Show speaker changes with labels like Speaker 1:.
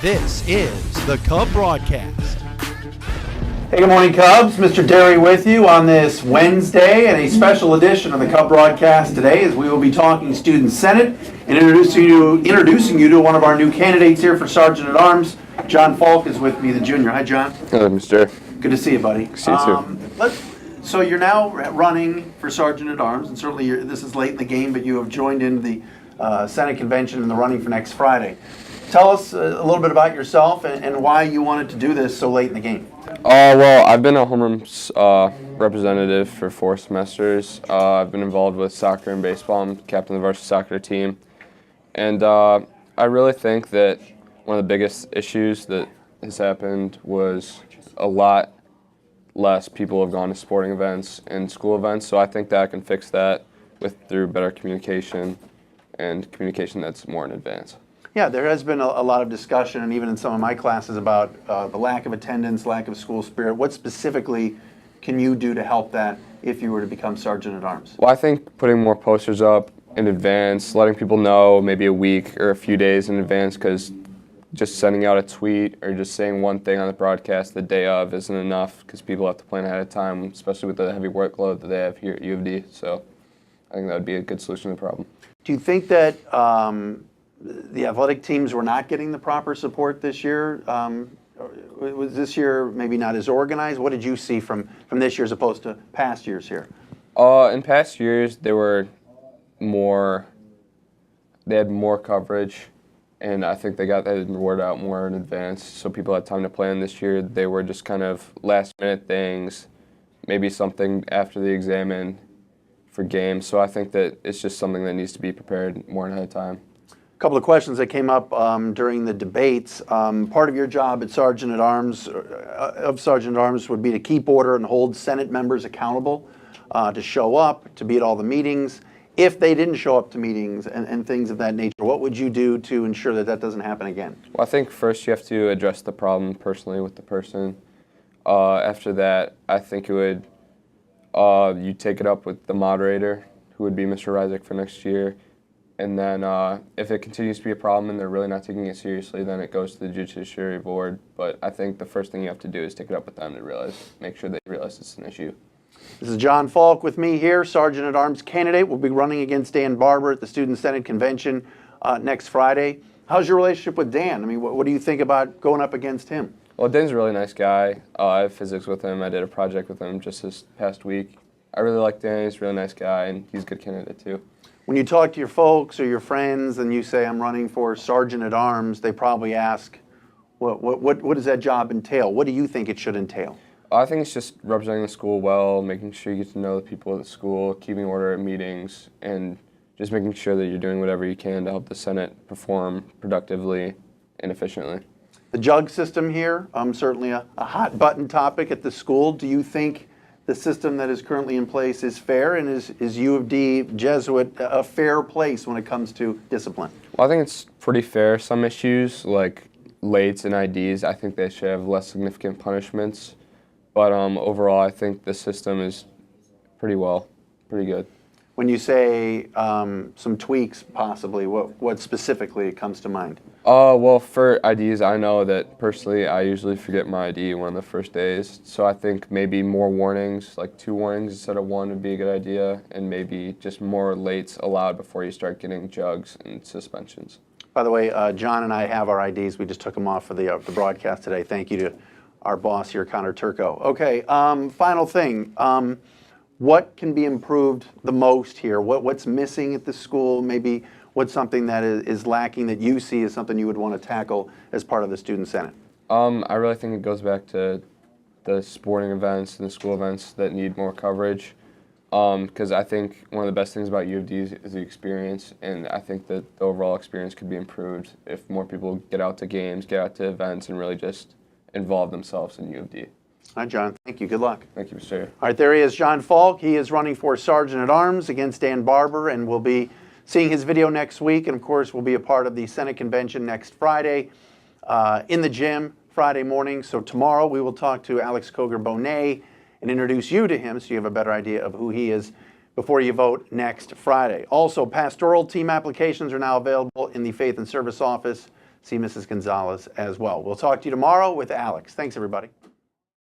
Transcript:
Speaker 1: This is the Cub Broadcast.
Speaker 2: Hey, good morning, Cubs. Mr. Dery with you on this Wednesday and a special edition of the Cub Broadcast today, as we will be talking Student Senate and introducing you to one of our new candidates here for Sergeant at Arms. John Faulk is with me, the junior. Hi, John.
Speaker 3: Hello, Mr.
Speaker 2: Good to see you, buddy.
Speaker 3: See you too.
Speaker 2: So you're now running for Sergeant at Arms, and certainly this is late in the game, but you have joined in the Senate convention and the running for next Friday. Tell us a little bit about yourself and why you wanted to do this so late in the game.
Speaker 3: Well, I've been a homeroom representative for 4 semesters. I've been involved with soccer and baseball. I'm captain of the varsity soccer team. And I really think that one of the biggest issues that has happened was a lot less people have gone to sporting events and school events. So I think that I can fix that through better communication and communication that's more in advance.
Speaker 2: Yeah, there has been a lot of discussion, and even in some of my classes, about the lack of attendance, lack of school spirit. What specifically can you do to help that if you were to become Sergeant at Arms?
Speaker 3: Well, I think putting more posters up in advance, letting people know maybe a week or a few days in advance, because just sending out a tweet or just saying one thing on the broadcast the day of isn't enough, because people have to plan ahead of time, especially with the heavy workload that they have here at U of D. So I think that would be a good solution to the problem.
Speaker 2: Do you think that the athletic teams were not getting the proper support this year? Was this year maybe not as organized? What did you see from this year as opposed to past years here?
Speaker 3: In past years, they had more coverage, and I think they got that word out more in advance, so people had time to plan. This year, they were just kind of last-minute things, maybe something after the exam for games. So I think that it's just something that needs to be prepared more ahead of time.
Speaker 2: A couple of questions that came up during the debates. Part of your job at Sergeant at Arms, would be to keep order and hold Senate members accountable, to show up, to be at all the meetings. If they didn't show up to meetings and things of that nature, what would you do to ensure that that doesn't happen again?
Speaker 3: Well, I think first you have to address the problem personally with the person. After that, I think it would you take it up with the moderator, who would be Mr. Ryzik for next year. And then if it continues to be a problem and they're really not taking it seriously, then it goes to the Judiciary Board. But I think the first thing you have to do is take it up with them to make sure they realize it's an issue.
Speaker 2: This is John Faulk with me here, Sergeant at Arms candidate. We'll be running against Dan Barber at the Student Senate Convention next Friday. How's your relationship with Dan? I mean, what do you think about going up against him?
Speaker 3: Well, Dan's a really nice guy. I have physics with him. I did a project with him just this past week. I really like Dan. He's a really nice guy, and he's a good candidate too.
Speaker 2: When you talk to your folks or your friends and you say, I'm running for Sergeant at Arms, they probably ask, what does that job entail? What do you think it should entail?
Speaker 3: I think it's just representing the school well, making sure you get to know the people at the school, keeping order at meetings, and just making sure that you're doing whatever you can to help the Senate perform productively and efficiently.
Speaker 2: The jug system here, certainly a hot button topic at the school. Do you think the system that is currently in place is fair, and is U of D Jesuit a fair place when it comes to discipline?
Speaker 3: Well, I think it's pretty fair. Some issues like lates and IDs, I think they should have less significant punishments. But overall, I think the system is pretty good. When
Speaker 2: you say some tweaks, possibly, what specifically comes to mind?
Speaker 3: Well, for IDs, I know that personally I usually forget my ID one of the first days. So I think maybe more warnings, like 2 warnings instead of 1 would be a good idea, and maybe just more lates allowed before you start getting jugs and suspensions.
Speaker 2: By the way, John and I have our IDs. We just took them off for the broadcast today. Thank you to our boss here, Connor Turco. Okay, final thing. What can be improved the most here? What's missing at the school? Maybe what's something that is lacking that you see as something you would want to tackle as part of the Student Senate?
Speaker 3: I really think it goes back to the sporting events and the school events that need more coverage. Because I think one of the best things about U of D is the experience, and I think that the overall experience could be improved if more people get out to games, get out to events, and really just involve themselves in U of D.
Speaker 2: All right, John. Thank you. Good luck.
Speaker 3: Thank you, Mr.
Speaker 2: All right, there he is, John Faulk. He is running for Sergeant at Arms against Dan Barber, and we'll be seeing his video next week. And, of course, we'll be a part of the Senate Convention next Friday in the gym Friday morning. So tomorrow we will talk to Alex Coger-Bonet and introduce you to him so you have a better idea of who he is before you vote next Friday. Also, pastoral team applications are now available in the Faith and Service office. see Mrs. Gonzalez as well. We'll talk to you tomorrow with Alex. Thanks, everybody.